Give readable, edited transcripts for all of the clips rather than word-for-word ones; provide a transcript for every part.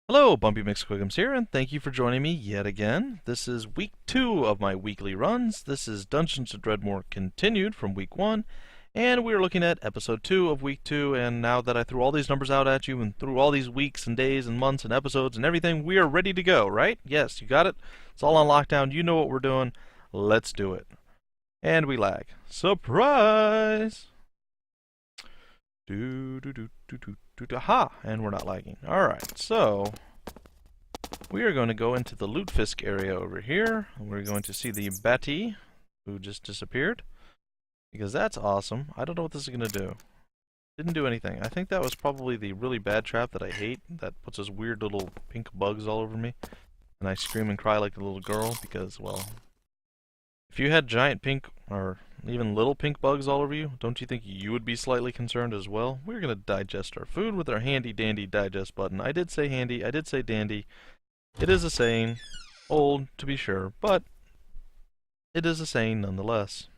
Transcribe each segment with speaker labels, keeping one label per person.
Speaker 1: Hello, Bumpy McSquigums here, and thank you for joining me yet again. This is week 2 of my weekly runs. This is Dungeons of Dredmor continued from week 1, and we're looking at episode 2 of week 2, and now that I threw all these numbers out at you, and threw all these weeks and days and months and episodes and everything, we are ready to go, right? Yes, you got it? It's all on lockdown, you know what we're doing. Let's do it. And we lag. Surprise! Aha! And we're not lagging. Alright, so we are going to go into the Lutefisk area over here. We're going to see the Betty, who just disappeared. Because that's awesome. I don't know what this is going to do. Didn't do anything. I think that was probably the really bad trap that I hate. That puts those weird little pink bugs all over me. And I scream and cry like a little girl because, well, if you had giant pink, or even little pink bugs all over you, don't you think you would be slightly concerned as well? We're going to digest our food with our handy dandy digest button. I did say handy, I did say dandy. It is a saying, old to be sure, but it is a saying nonetheless.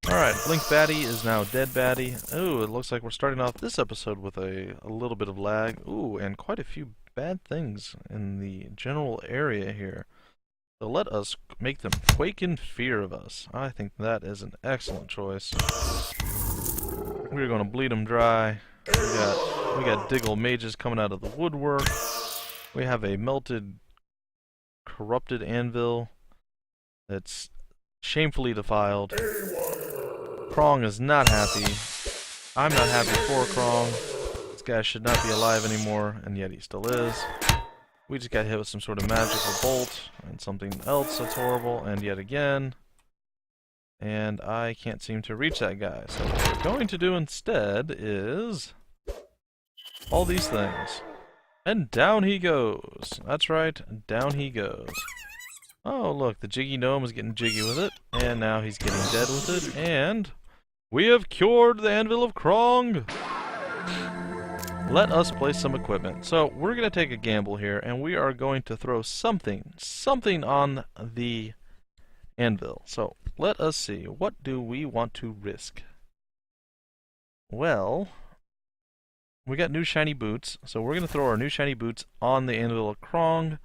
Speaker 1: Alright, Blink Batty is now Dead Batty. Ooh, it looks like we're starting off this episode with a little bit of lag. Ooh, and quite a few bad things in the general area here. So let us make them quake in fear of us. I think that is an excellent choice. We're going to bleed them dry. We got Diggle mages coming out of the woodwork. We have a melted, corrupted anvil that's shamefully defiled. Krong is not happy. I'm not happy for Krong. This guy should not be alive anymore, and yet he still is. We just got hit with some sort of magical bolt and something else that's horrible, and yet again. And I can't seem to reach that guy. So what we're going to do instead is all these things. And down he goes. That's right, down he goes. Oh, look, the Jiggy Gnome is getting jiggy with it, and now he's getting dead with it, and we have cured the Anvil of Krong! Let us place some equipment. So we're going to take a gamble here, and we are going to throw something on the anvil. So let us see. What do we want to risk? Well, we got new shiny boots, so we're going to throw our new shiny boots on the Anvil of Krong,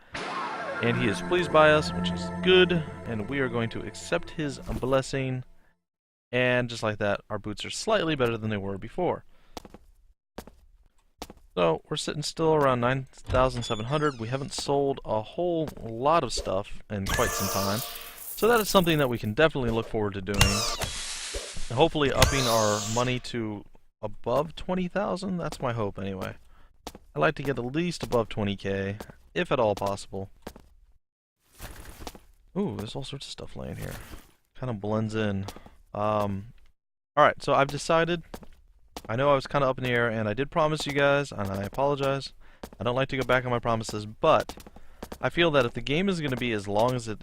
Speaker 1: and he is pleased by us, which is good, and we are going to accept his blessing, and just like that, our boots are slightly better than they were before. So, we're sitting still around 9,700. We haven't sold a whole lot of stuff in quite some time. So that is something that we can definitely look forward to doing. Hopefully upping our money to above 20,000. That's my hope anyway. I'd like to get at least above 20k, if at all possible. Ooh, there's all sorts of stuff laying here. Kind of blends in. Alright, so I've decided. I know I was kind of up in the air, and I did promise you guys, and I apologize. I don't like to go back on my promises, but I feel that if the game is going to be as long as it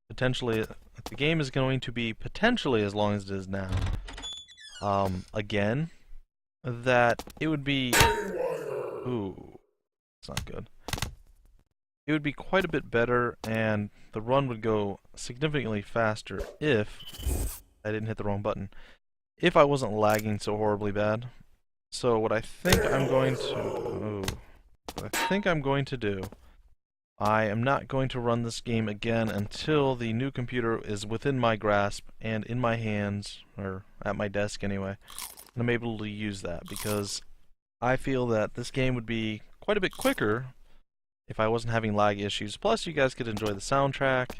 Speaker 1: potentially, if the game is going to be potentially as long as it is now, again, that it would be, ooh, it's not good. It would be quite a bit better, and the run would go significantly faster if I didn't hit the wrong button. If I wasn't lagging so horribly bad. So what I think I'm going to do, I am not going to run this game again until the new computer is within my grasp and in my hands, or at my desk anyway, and I'm able to use that, because I feel that this game would be quite a bit quicker if I wasn't having lag issues. Plus, you guys could enjoy the soundtrack.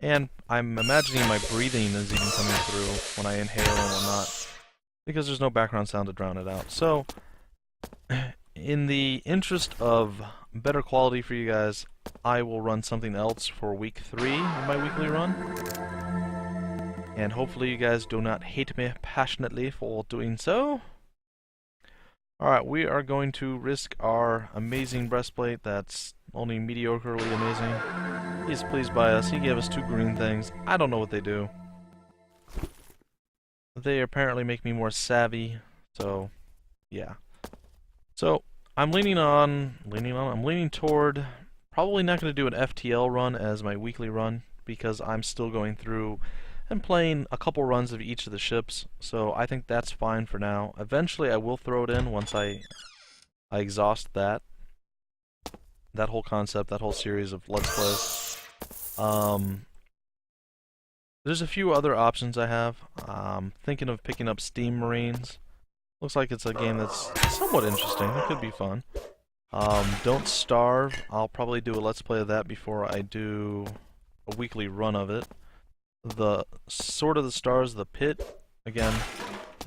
Speaker 1: And I'm imagining my breathing is even coming through when I inhale and whatnot, because there's no background sound to drown it out. So, in the interest of better quality for you guys, I will run something else for week 3 of my weekly run. And hopefully you guys do not hate me passionately for doing so. Alright, we are going to risk our amazing breastplate that's only mediocrely amazing. He's pleased by us. He gave us 2 green things. I don't know what they do. They apparently make me more savvy, so yeah. So I'm leaning toward probably not going to do an FTL run as my weekly run, because I'm still going through and playing a couple runs of each of the ships, so I think that's fine for now. Eventually I will throw it in once I exhaust that. that whole concept, that whole series of Let's Plays. There's a few other options I have. Thinking of picking up Steam Marines. Looks like it's a game that's somewhat interesting. It could be fun. Don't Starve. I'll probably do a Let's Play of that before I do a weekly run of it. The Sword of the Stars, The Pit. Again,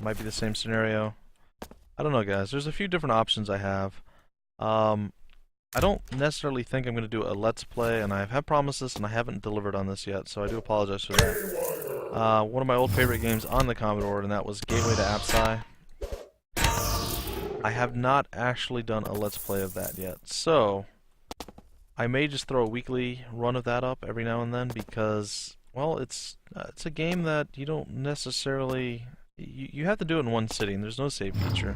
Speaker 1: might be the same scenario. I don't know, guys. There's a few different options I have. I don't necessarily think I'm going to do a Let's Play, and I have promised this, and I haven't delivered on this yet, so I do apologize for that. One of my old favorite games on the Commodore, and that was Gateway to Apsai. I have not actually done a Let's Play of that yet, so I may just throw a weekly run of that up every now and then, because, well, it's a game that you don't necessarily... You have to do it in one sitting. There's no save feature.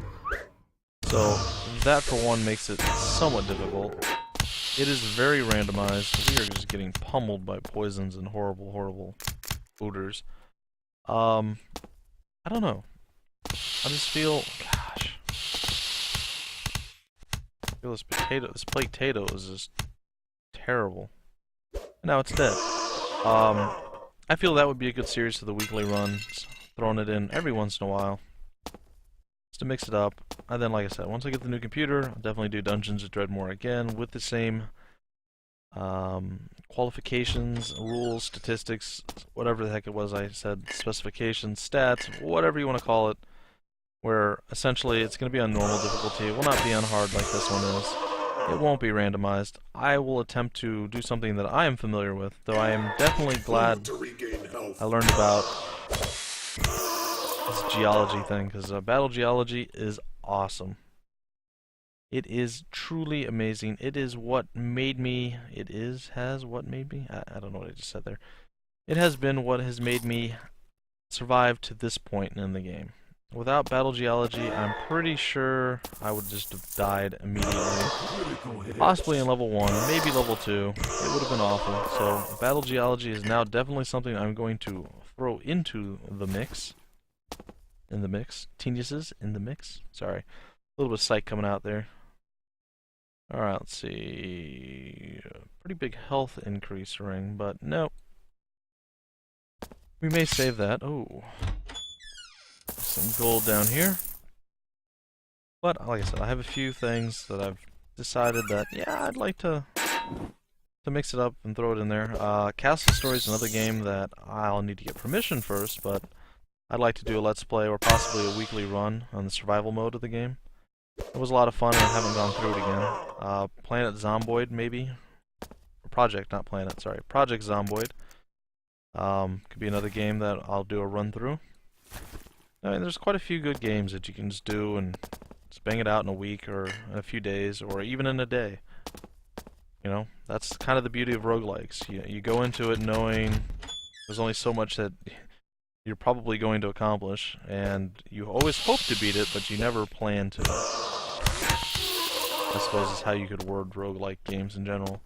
Speaker 1: So, that for one makes it somewhat difficult. It is very randomized. We are just getting pummeled by poisons and horrible, horrible odors. I don't know. I just feel... Gosh. I feel this potato is just terrible. Now it's dead. I feel that would be a good series for the weekly runs. Throwing it in every once in a while. To mix it up, and then, like I said, once I get the new computer, I'll definitely do Dungeons of Dredmor again with the same qualifications, rules, statistics, whatever the heck it was I said, specifications, stats, whatever you want to call it, where essentially it's going to be on normal difficulty. It will not be on hard like this one is. It won't be randomized. I will attempt to do something that I am familiar with, though I am definitely glad I learned about this geology thing, because battle geology is awesome. It is truly amazing. It is what made me... has what made me? I don't know what I just said there. It has been what has made me survive to this point in the game. Without battle geology, I'm pretty sure I would just have died immediately. Possibly in level 1, maybe level 2. It would have been awful. So, battle geology is now definitely something I'm going to throw into the mix. In the mix. Geniuses in the mix. Sorry. A little bit of sight coming out there. Alright, let's see. Pretty big health increase ring, but no. We may save that. Oh. Some gold down here. But, like I said, I have a few things that I've decided that, yeah, I'd like to mix it up and throw it in there. Castle Story is another game that I'll need to get permission first, but I'd like to do a Let's Play or possibly a weekly run on the survival mode of the game. It was a lot of fun and I haven't gone through it again. Planet Zomboid, maybe? Or Project, not Planet, sorry. Project Zomboid. Could be another game that I'll do a run through. I mean, there's quite a few good games that you can just do and just bang it out in a week or in a few days or even in a day. You know, that's kind of the beauty of roguelikes. You go into it knowing there's only so much that you're probably going to accomplish, and you always hope to beat it, but you never plan to. I suppose is how you could word roguelike games in general.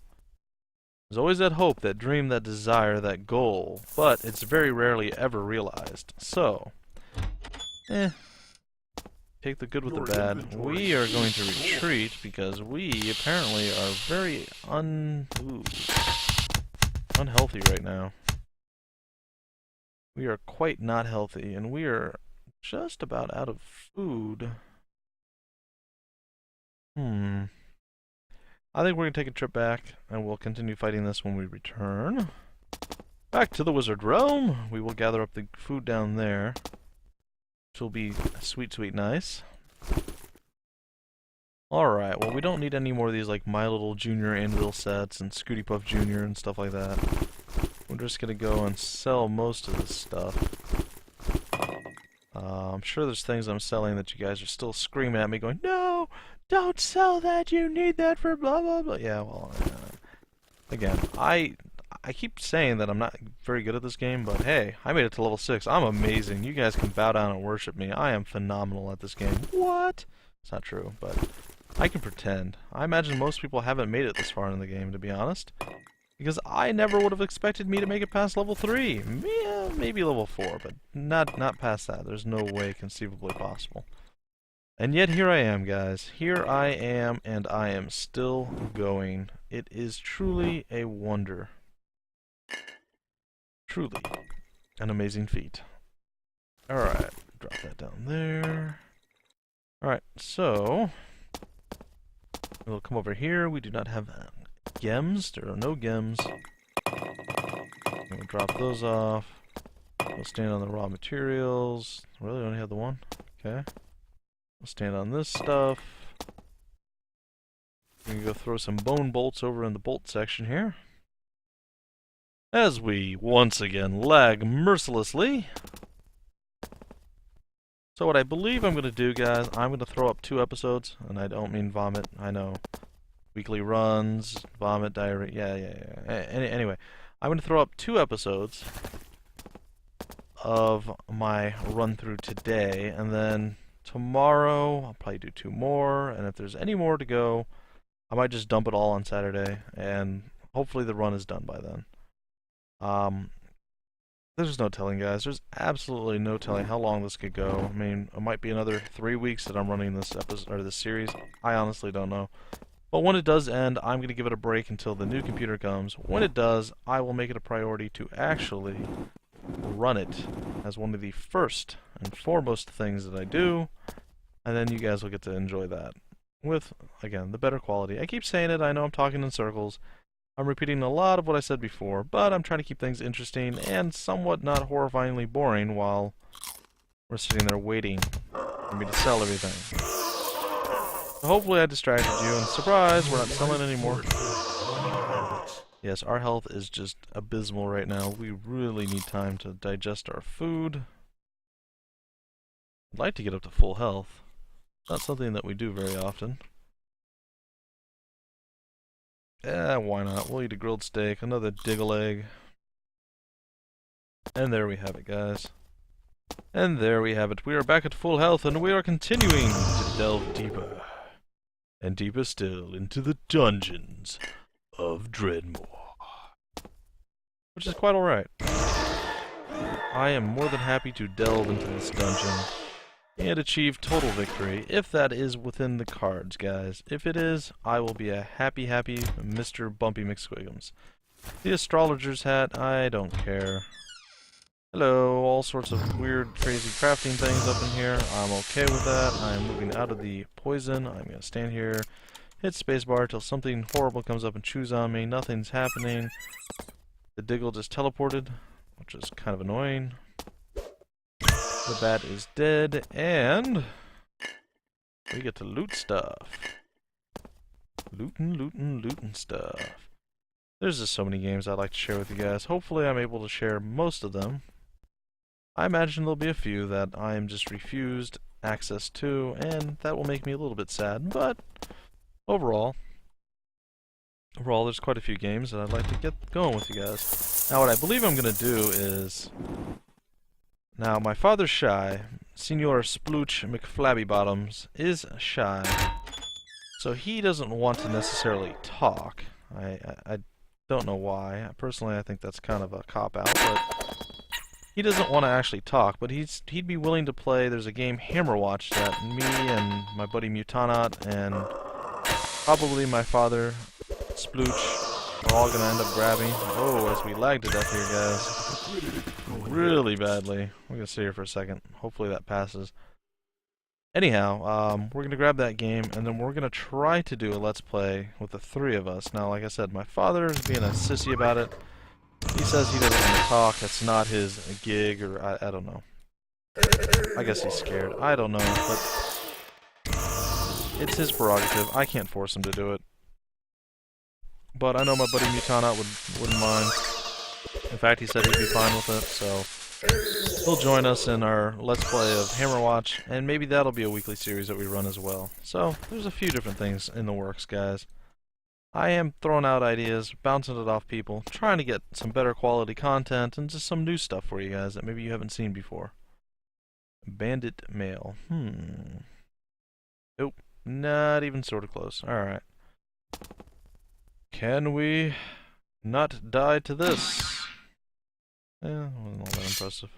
Speaker 1: There's always that hope, that dream, that desire, that goal, but it's very rarely ever realized. So, take the good with the bad. We are going to retreat because we apparently are very unhealthy right now. We are quite not healthy, and we are just about out of food. I think we're going to take a trip back, and we'll continue fighting this when we return. Back to the Wizard Realm. We will gather up the food down there, which will be sweet, sweet nice. Alright, well, we don't need any more of these, like, My Little Junior Anvil sets and Scooty Puff Jr. and stuff like that. We're just gonna go and sell most of this stuff. I'm sure there's things I'm selling that you guys are still screaming at me going, no, don't sell that, you need that for blah blah blah. Yeah, well, again, I keep saying that I'm not very good at this game, but hey, I made it to level 6. I'm amazing. You guys can bow down and worship me. I am phenomenal at this game. What? It's not true, but I can pretend. I imagine most people haven't made it this far in the game, to be honest. Because I never would have expected me to make it past level 3. Yeah, maybe level 4, but not past that. There's no way conceivably possible. And yet here I am, guys. Here I am, and I am still going. It is truly a wonder. Truly an amazing feat. Alright, drop that down there. Alright, so we'll come over here. We do not have gems. There are no gems. We'll drop those off. We'll stand on the raw materials. Really, only have the one? Okay. We'll stand on this stuff. We can go throw some bone bolts over in the bolt section here. As we once again lag mercilessly. So what I believe I'm going to do, guys, I'm going to throw up 2 episodes, and I don't mean vomit, I know. Weekly runs, vomit, diarrhea, yeah. Anyway, I'm going to throw up 2 episodes of my run-through today, and then tomorrow I'll probably do 2 more, and if there's any more to go, I might just dump it all on Saturday, and hopefully the run is done by then. There's no telling, guys. There's absolutely no telling how long this could go. I mean, it might be another 3 weeks that I'm running this episode or this series. I honestly don't know. But when it does end, I'm going to give it a break until the new computer comes. When it does, I will make it a priority to actually run it as one of the first and foremost things that I do. And then you guys will get to enjoy that with, again, the better quality. I keep saying it. I know I'm talking in circles. I'm repeating a lot of what I said before, but I'm trying to keep things interesting and somewhat not horrifyingly boring while we're sitting there waiting for me to sell everything. So hopefully I distracted you, and surprise, we're not selling anymore. Yes, our health is just abysmal right now. We really need time to digest our food. I'd like to get up to full health. Not something that we do very often. Why not? We'll eat a grilled steak, another diggle egg. And there we have it, guys. And there we have it. We are back at full health, and we are continuing to delve deeper. And deeper still into the dungeons of Dredmor. Which is quite alright. I am more than happy to delve into this dungeon and achieve total victory, if that is within the cards, guys. If it is, I will be a happy Mr. Bumpy McSquigums. The astrologer's hat, I don't care. Hello, all sorts of weird, crazy crafting things up in here. I'm okay with that. I'm moving out of the poison. I'm going to stand here, hit spacebar till something horrible comes up and chews on me. Nothing's happening. The diggle just teleported, which is kind of annoying. The bat is dead, and we get to loot stuff. Lootin' stuff. There's just so many games I'd like to share with you guys. Hopefully I'm able to share most of them. I imagine there'll be a few that I am just refused access to, and that will make me a little bit sad, but overall, there's quite a few games that I'd like to get going with you guys. Now what I believe I'm going to do is... Now, my father's shy. Senor Splooch McFlabby-Bottoms is shy. So he doesn't want to necessarily talk. I don't know why. Personally, I think that's kind of a cop-out, but... He doesn't want to actually talk, but he'd be willing to play. There's a game, Hammerwatch, that me and my buddy Mutanot and probably my father, Splooch, are all going to end up grabbing. Oh, as we lag to death here, guys. Really badly. We're going to sit here for a second. Hopefully that passes. Anyhow, we're going to grab that game, and then we're going to try to do a Let's Play with the 3 of us. Now, like I said, my father is being a sissy about it. He says he doesn't want to talk. It's not his gig, or I don't know. I guess he's scared. I don't know, but it's his prerogative. I can't force him to do it. But I know my buddy Mutanot wouldn't mind. In fact, he said he'd be fine with it, so he'll join us in our Let's Play of Hammerwatch, and maybe that'll be a weekly series that we run as well. So, there's a few different things in the works, guys. I am throwing out ideas, bouncing it off people, trying to get some better quality content, and just some new stuff for you guys that maybe you haven't seen before. Bandit mail. Nope. Not even sort of close. Alright. Can we not die to this? Yeah, wasn't all that impressive.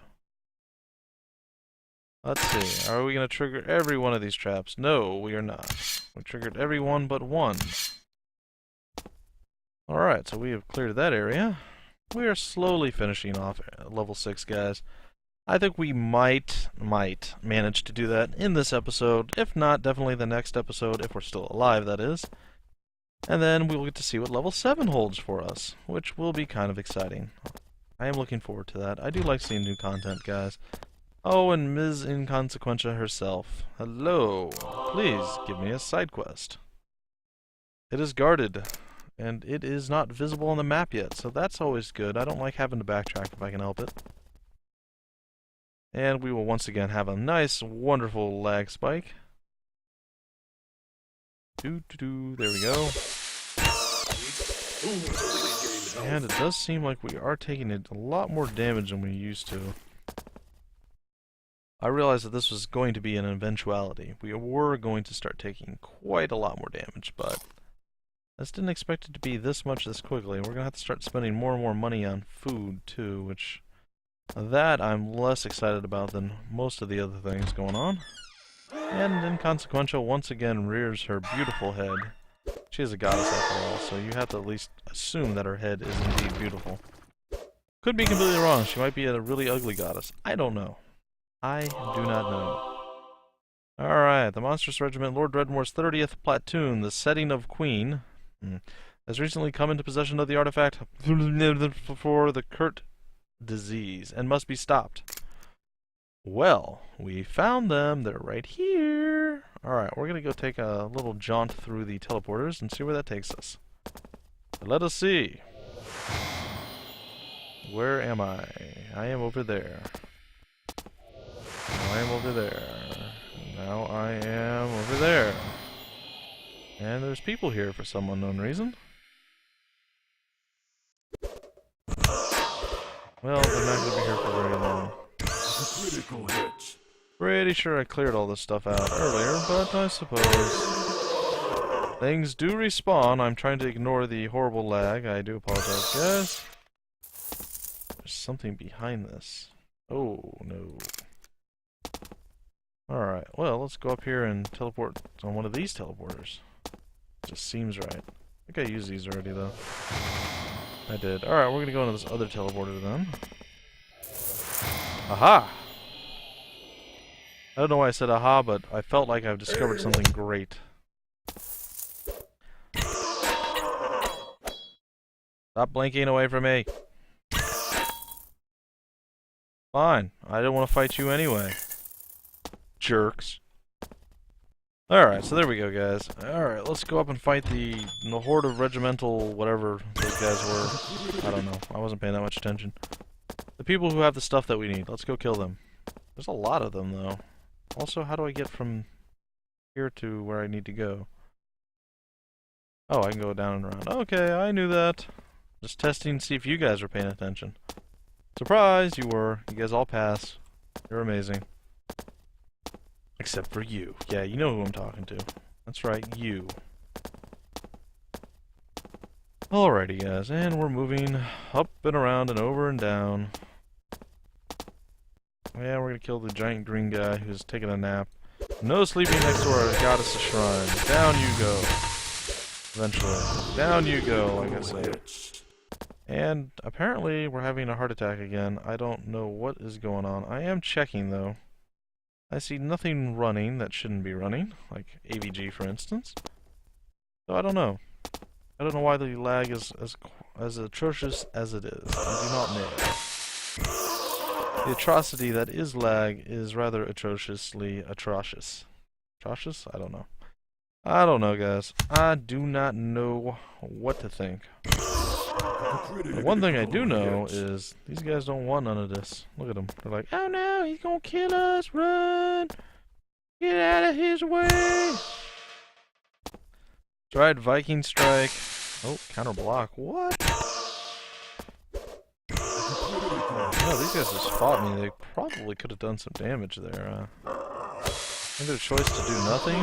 Speaker 1: Let's see. Are we going to trigger every one of these traps? No, we are not. We triggered every one but one. Alright, so we have cleared that area. We are slowly finishing off level 6, guys. I think we might manage to do that in this episode. If not, definitely the next episode, if we're still alive, that is. And then we will get to see what level 7 holds for us, which will be kind of exciting. I am looking forward to that. I do like seeing new content, guys. Oh, and Ms. Inconsequentia herself. Hello. Please give me a side quest. It is guarded, and it is not visible on the map yet, so that's always good. I don't like having to backtrack if I can help it. And we will once again have a nice, wonderful lag spike. There we go. And it does seem like we are taking a lot more damage than we used to. I realized that this was going to be an eventuality. We were going to start taking quite a lot more damage, but I just didn't expect it to be this much this quickly. We're going to have to start spending more and more money on food, too, which that I'm less excited about than most of the other things going on. And Inconsequential once again rears her beautiful head. She is a goddess after all, so you have to at least assume that her head is indeed beautiful. Could be completely wrong. She might be a really ugly goddess. I don't know. I do not know. Alright, the Monstrous Regiment, Lord Dredmor's 30th Platoon, the Setting of Queen, has recently come into possession of the artifact for the Kurt disease and must be stopped. Well, we found them. They're right here. Alright, we're going to go take a little jaunt through the teleporters and see where that takes us. Let us see. Where am I? I am over there. I am over there. Now I am over there. And there's people here for some unknown reason. Well, they're not going to be here for very long. Critical hit. Pretty sure I cleared all this stuff out earlier, but I suppose things do respawn. I'm trying to ignore the horrible lag. I do apologize, guys. There's something behind this. Oh, no. Alright, well, let's go up here and teleport on one of these teleporters. Just seems right. I think I used these already, though. I did. Alright, we're gonna go into this other teleporter, then. Aha! I don't know why I said aha, but I felt like I've discovered something great. Stop blinking away from me. Fine. I don't want to fight you anyway. Jerks. Alright, so there we go, guys. Alright, let's go up and fight the horde of regimental whatever those guys were. I don't know. I wasn't paying that much attention. The people who have the stuff that we need. Let's go kill them. There's a lot of them, though. Also, how do I get from here to where I need to go? Oh, I can go down and around. Okay, I knew that. Just testing to see if you guys were paying attention. Surprise, you were. You guys all pass. You're amazing. Except for you. Yeah, you know who I'm talking to. That's right, you. Alrighty, guys, and we're moving up and around and over and down. Yeah, we're gonna kill the giant green guy who's taking a nap. No sleeping next to our goddess' shrine. Down you go. Eventually. Down you go, like I said. And apparently we're having a heart attack again. I don't know what is going on. I am checking, though. I see nothing running that shouldn't be running, like AVG, for instance. So I don't know. I don't know why the lag is as atrocious as it is. I do not know. The atrocity that is lag is rather atrociously atrocious. Atrocious? I don't know. I don't know, guys. I do not know what to think. The one thing I do know is these guys don't want none of this. Look at them. They're like, oh no, he's gonna kill us. Run! Get out of his way! Tried Viking Strike. Oh, counter block. What? No, these guys just fought me. They probably could have done some damage there. I think their choice to do nothing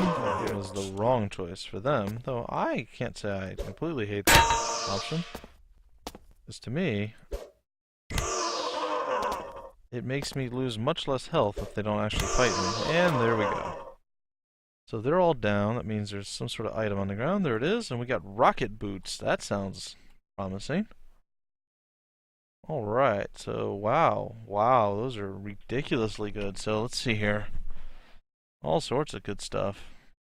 Speaker 1: was the wrong choice for them. Though I can't say I completely hate that option. Because to me, it makes me lose much less health if they don't actually fight me. And there we go. So they're all down. That means there's some sort of item on the ground. There it is. And we got rocket boots. That sounds promising. Alright, so wow. Wow, those are ridiculously good. So let's see here. All sorts of good stuff.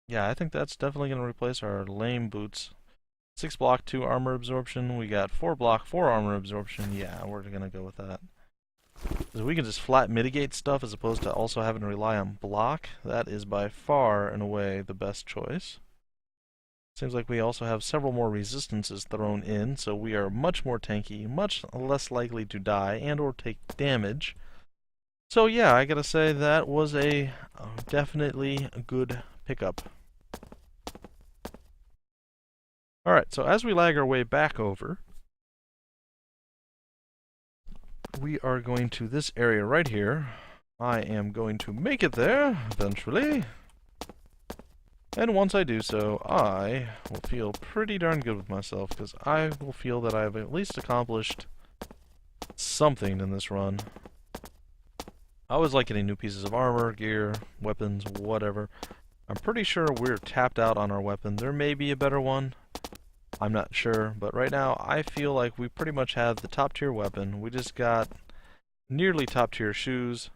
Speaker 1: Yeah, I think that's definitely going to replace our lame boots. 6 block, 2 armor absorption. We got 4 block, 4 armor absorption. Yeah, we're going to go with that. So we can just flat mitigate stuff as opposed to also having to rely on block. That is by far and away the best choice. Seems like we also have several more resistances thrown in, so we are much more tanky, much less likely to die and or take damage. So yeah, I gotta say that was a definitely a good pickup. Alright, so as we lag our way back over, we are going to this area right here. I am going to make it there, eventually. And once I do so, I will feel pretty darn good with myself, because I will feel that I have at least accomplished something in this run. I always like getting new pieces of armor, gear, weapons, whatever. I'm pretty sure we're tapped out on our weapon. There may be a better one. I'm not sure, but right now I feel like we pretty much have the top tier weapon. We just got nearly top tier shoes.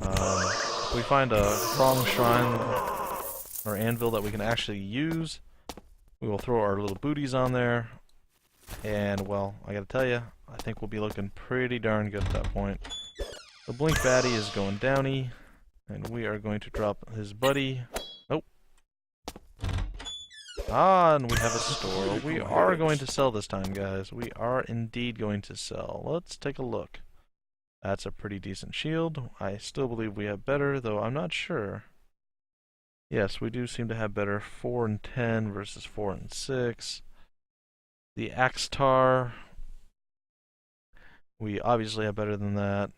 Speaker 1: If we find a Krong shrine or anvil that we can actually use, we will throw our little booties on there. And well, I gotta tell you, I think we'll be looking pretty darn good at that point. The Blink Baddie is going downy, and we are going to drop his buddy. Nope. Ah, and we have a store. We are going to sell this time, guys. We are indeed going to sell. Let's take a look. That's a pretty decent shield. I still believe we have better, though I'm not sure. Yes, we do seem to have better. 4 and 10 versus 4 and 6. The Axe Tar, we obviously have better than that.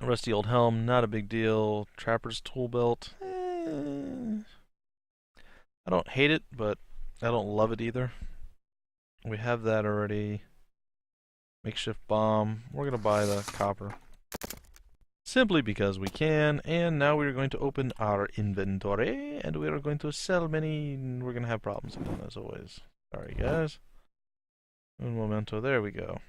Speaker 1: Rusty old helm, not a big deal. Trapper's tool belt, I don't hate it, but I don't love it either. We have that already. Makeshift bomb. We're gonna buy the copper simply because we can. And now we're going to open our inventory, and we are going to sell many. We're gonna have problems again, as always. Sorry, guys. Un momento. There we go.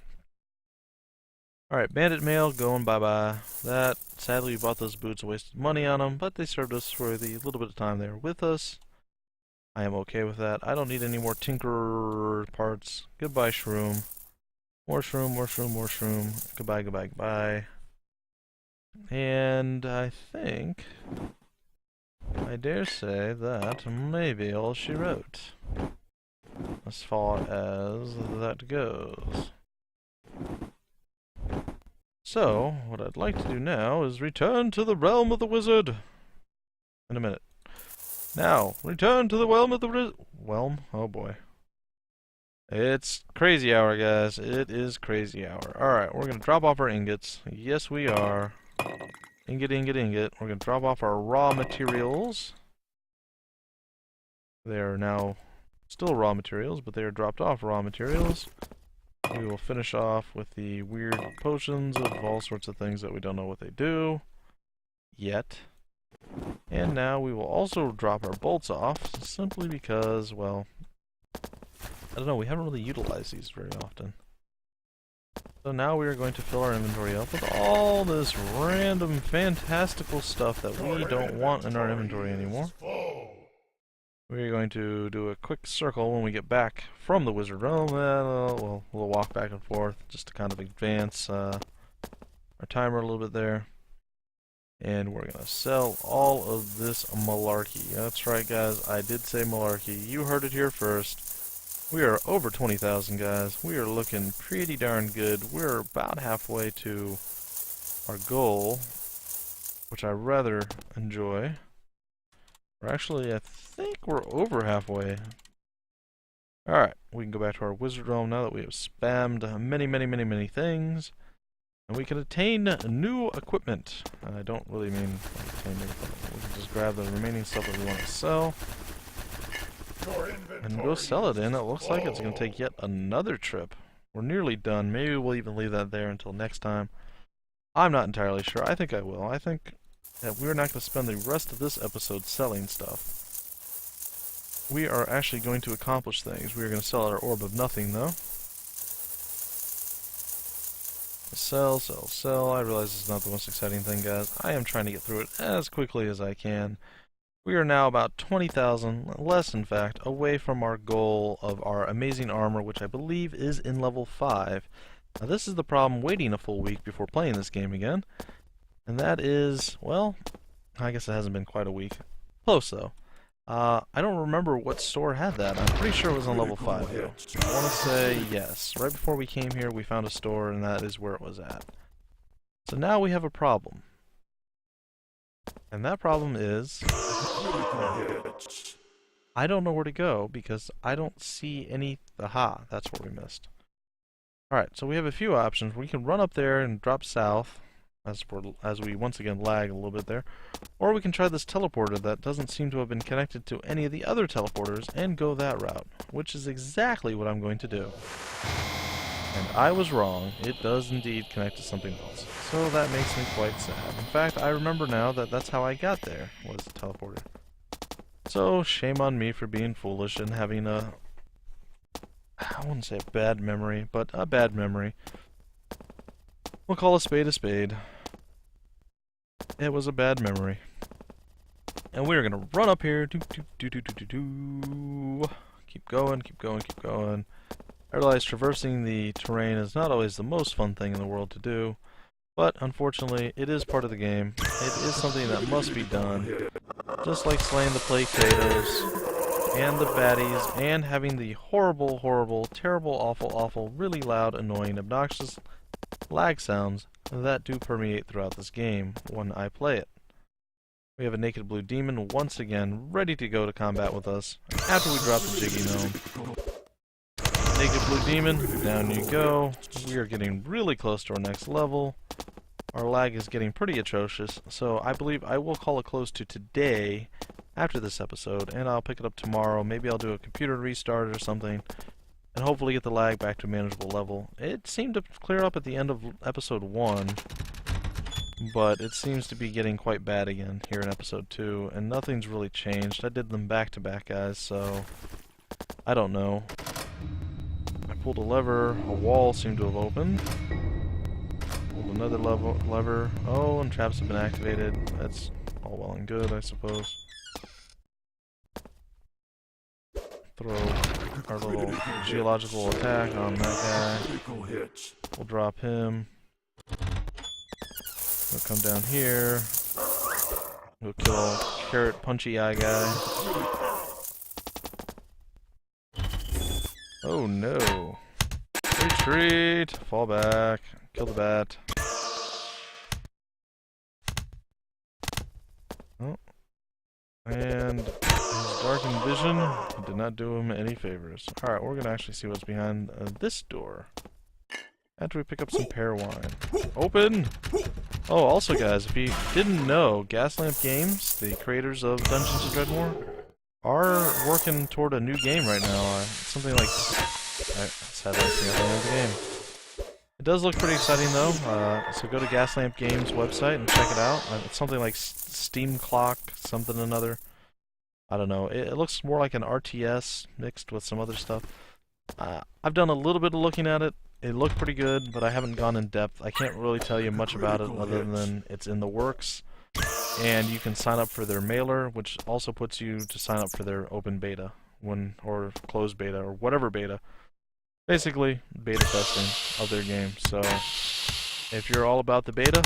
Speaker 1: Alright, bandit mail, going bye-bye. That, sadly, we bought those boots, wasted money on them, but they served us for the little bit of time they were with us. I am okay with that. I don't need any more tinker parts. Goodbye, shroom. More shroom, more shroom, more shroom. Goodbye, goodbye, goodbye. And I think, I dare say that may be all she wrote, as far as that goes. So, what I'd like to do now is return to the realm of the wizard. In a minute. Now, return to the realm of the realm? Oh boy. It's crazy hour, guys. It is crazy hour. Alright, we're gonna drop off our ingots. Yes, we are. Ingot, ingot, ingot. We're gonna drop off our raw materials. They are now still raw materials, but they are dropped off raw materials. We will finish off with the weird potions of all sorts of things that we don't know what they do yet. And now we will also drop our bolts off, simply because, well, I don't know, we haven't really utilized these very often. So now we are going to fill our inventory up with all this random fantastical stuff that we don't want in our inventory anymore. We're going to do a quick circle when we get back from the wizard realm, and we'll walk back and forth just to kind of advance our timer a little bit there. And we're going to sell all of this malarkey. That's right, guys, I did say malarkey. You heard it here first. We are over 20,000, guys. We are looking pretty darn good. We're about halfway to our goal, which I rather enjoy. We're actually, I think we're over halfway. Alright, we can go back to our wizard realm now that we have spammed many things. And we can attain new equipment. I don't really mean attain new equipment. We can just grab the remaining stuff that we want to sell. And go sell it in. It looks like it's going to take yet another trip. We're nearly done. Maybe we'll even leave that there until next time. I'm not entirely sure. I think I will. I think that we're not going to spend the rest of this episode selling stuff. We are actually going to accomplish things. We are going to sell our Orb of Nothing, though. Sell, sell, sell. I realize it's not the most exciting thing, guys. I am trying to get through it as quickly as I can. We are now about 20,000, less in fact, away from our goal of our amazing armor, which I believe is in level 5. Now this is the problem waiting a full week before playing this game again. And that is, well, I guess it hasn't been quite a week. Close, though. I don't remember what store had that. I'm pretty sure it was on level 5, though. I want to say yes. Right before we came here, we found a store, and that is where it was at. So now we have a problem. And that problem is, I don't know where to go because I don't see any. Aha, that's what we missed. Alright, so we have a few options. We can run up there and drop south, as we once again lag a little bit there. Or we can try this teleporter that doesn't seem to have been connected to any of the other teleporters and go that route, which is exactly what I'm going to do. And I was wrong. It does indeed connect to something else. So that makes me quite sad. In fact, I remember now that that's how I got there, was the teleporter. So, shame on me for being foolish and having a... I wouldn't say a bad memory, but a bad memory. We'll call a spade a spade. It was a bad memory. And we're gonna run up here. Keep going, keep going, keep going. I realize traversing the terrain is not always the most fun thing in the world to do, but unfortunately, it is part of the game. It is something that must be done. Just like slaying the plague potatoes, and the baddies, and having the horrible, horrible, terrible, awful, awful, really loud, annoying, obnoxious lag sounds that do permeate throughout this game when I play it. We have a naked blue demon once again ready to go to combat with us after we drop the Jiggy Gnome. Naked blue demon, down you go. We are getting really close to our next level. Our lag is getting pretty atrocious, so I believe I will call a close to today after this episode, and I'll pick it up tomorrow. Maybe I'll do a computer restart or something, and hopefully get the lag back to a manageable level. It seemed to clear up at the end of episode 1, but it seems to be getting quite bad again here in episode 2, and nothing's really changed. I did them back to back, guys, so I don't know. I pulled a lever, a wall seemed to have opened. Pulled another lever. Oh, and traps have been activated. That's all well and good, I suppose. Throw our little geological attack on that guy. We'll drop him. We'll come down here. We'll kill carrot punchy eye guy. Oh no. Retreat! Fall back. Kill the bat. Oh. And his darkened vision did not do him any favors. Alright, we're gonna actually see what's behind this door. After we pick up some pear wine. Open! Oh, also guys, if you didn't know, Gaslamp Games, the creators of Dungeons & Dredmor, are working toward a new game right now. Something like... sadly, I forgot the name of the game. It does look pretty exciting though, so go to Gaslamp Games website and check it out. It's something like Steam Clock, something or another. I don't know. It looks more like an RTS mixed with some other stuff. I've done a little bit of looking at it. It looked pretty good, but I haven't gone in depth. I can't really tell you much about it other than it's in the works. And you can sign up for their mailer, which also puts you to sign up for their open beta, or closed beta, or whatever beta. Basically, beta testing of their game. So, if you're all about the beta,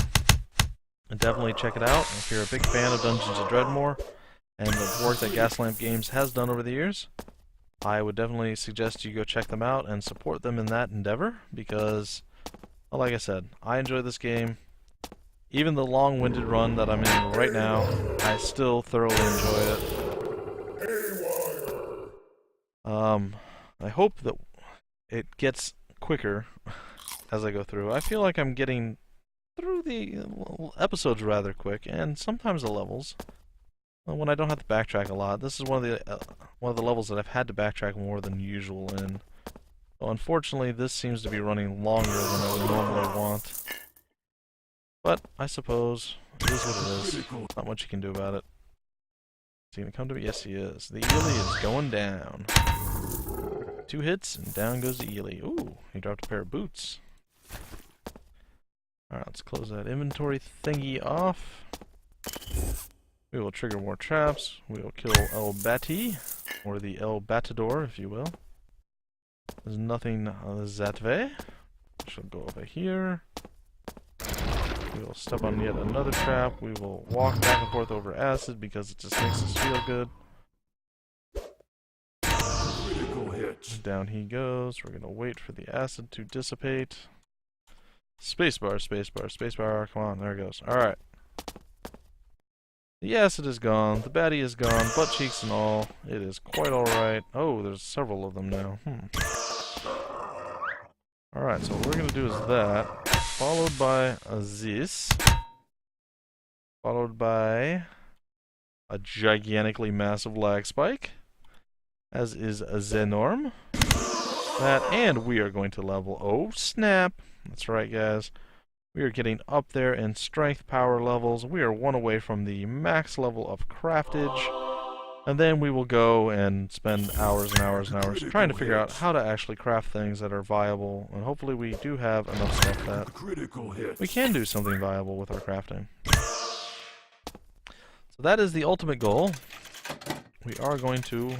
Speaker 1: definitely check it out. If you're a big fan of Dungeons & Dredmor, and the work that Gaslamp Games has done over the years, I would definitely suggest you go check them out and support them in that endeavor, because, well, like I said, I enjoy this game. Even the long-winded run that I'm in right now, I still thoroughly enjoy it. I hope that it gets quicker as I go through. I feel like I'm getting through the episodes rather quick, and sometimes the levels. When I don't have to backtrack a lot. This is one of the levels that I've had to backtrack more than usual in. So unfortunately, this seems to be running longer than I would normally want. But I suppose it is what it is. Not much you can do about it. Is he gonna come to me? Yes, he is. The Ely is going down. 2 hits, and down goes the Ely. Ooh, he dropped a pair of boots. Alright, let's close that inventory thingy off. We will trigger more traps. We will kill El Bati, or the El Batador, if you will. There's nothing that way. We shall go over here. We will step on yet another trap. We will walk back and forth over acid because it just makes us feel good. Down he goes. We're going to wait for the acid to dissipate. Spacebar, spacebar, spacebar. Come on, there it goes. Alright. The acid is gone. The baddie is gone. Butt cheeks and all. It is quite alright. Oh, there's several of them now. Alright, so what we're going to do is that. Followed by this. Followed by a gigantically massive lag spike. As is a Zenorm. That, and we are going to level. Oh, snap. That's right, guys. We are getting up there in strength power levels. We are 1 away from the max level of craftage. And then we will go and spend hours and hours and hours trying to figure out how to actually craft things that are viable. And hopefully we do have enough stuff that we can do something viable with our crafting. So that is the ultimate goal. We are going to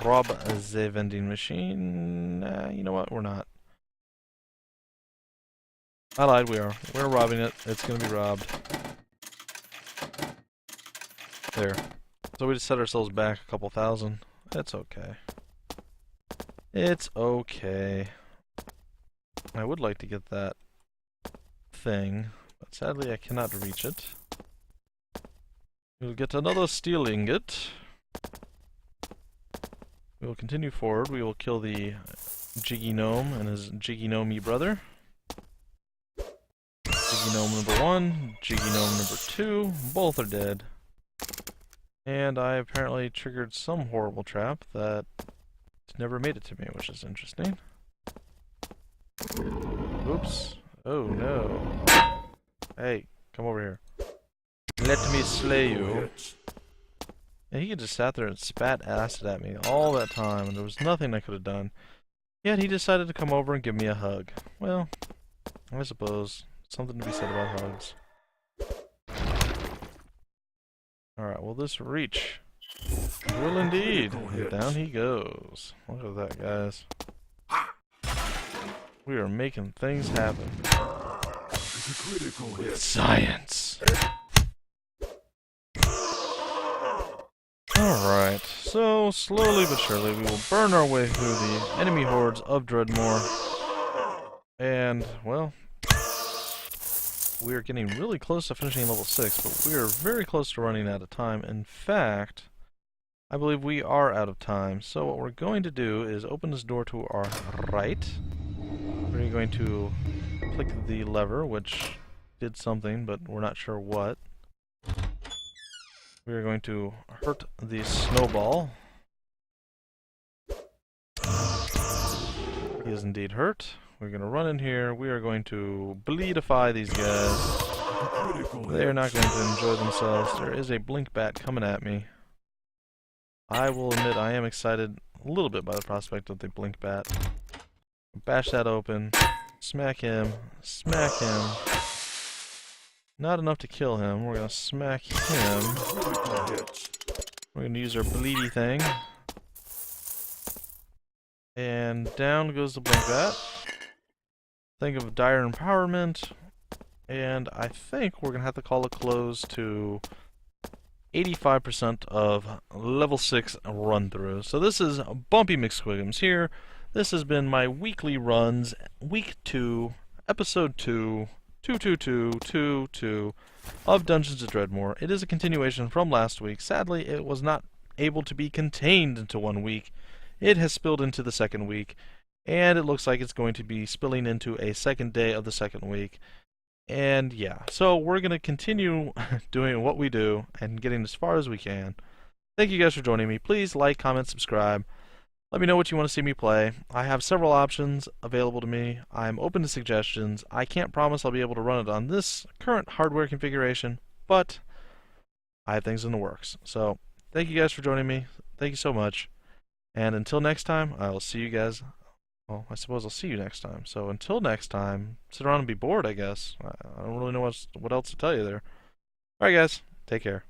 Speaker 1: rob the vending machine. Nah, you know what? We're not. I lied, we are. We're robbing it. It's going to be robbed. There. So we just set ourselves back a couple thousand. It's okay. It's okay. I would like to get that thing, but sadly I cannot reach it. We'll get another steel ingot. We will continue forward. We will kill the Jiggy Gnome and his Jiggy Gnome-y brother. Jiggy Gnome number 1, Jiggy Gnome number 2, both are dead. And I apparently triggered some horrible trap that never made it to me, which is interesting. Oops. Oh no. Hey, come over here. Let me slay you. Yeah, he just sat there and spat acid at me all that time, and there was nothing I could have done. Yet he decided to come over and give me a hug. Well, I suppose something to be said about hugs. Alright, will this reach? It will indeed. And down he goes. Look at that, guys. We are making things happen. With science. Alright, so slowly but surely we will burn our way through the enemy hordes of Dredmor. And, well, we are getting really close to finishing level 6, but we are very close to running out of time. In fact, I believe we are out of time. So what we're going to do is open this door to our right. We're going to click the lever, which did something, but we're not sure what. We are going to hurt the snowball. He is indeed hurt. We're going to run in here. We are going to bleedify these guys. They are not going to enjoy themselves. There is a blink bat coming at me. I will admit I am excited a little bit by the prospect of the blink bat. Bash that open. Smack him. Smack him. Not enough to kill him. We're going to smack him. We're going to use our bleedy thing. And down goes the blink bat. Think of dire empowerment. And I think we're going to have to call a close to 85% of level 6 run through. So this is Bumpy McSquigums here. This has been my weekly runs, week 2, episode 2, 22222 of Dungeons of Dredmor. It is a continuation from last week. Sadly, it was not able to be contained into 1 week. It has spilled into the 2nd week, and it looks like it's going to be spilling into a 2nd day of the 2nd week. And yeah, so we're going to continue doing what we do and getting as far as we can. Thank you guys for joining me. Please like, comment, subscribe. Let me know what you want to see me play. I have several options available to me. I'm open to suggestions. I can't promise I'll be able to run it on this current hardware configuration, but I have things in the works. So, thank you guys for joining me. Thank you so much. And until next time, I will see you guys. Well, I suppose I'll see you next time. So until next time, sit around and be bored, I guess. I don't really know what else to tell you there. Alright, guys. Take care.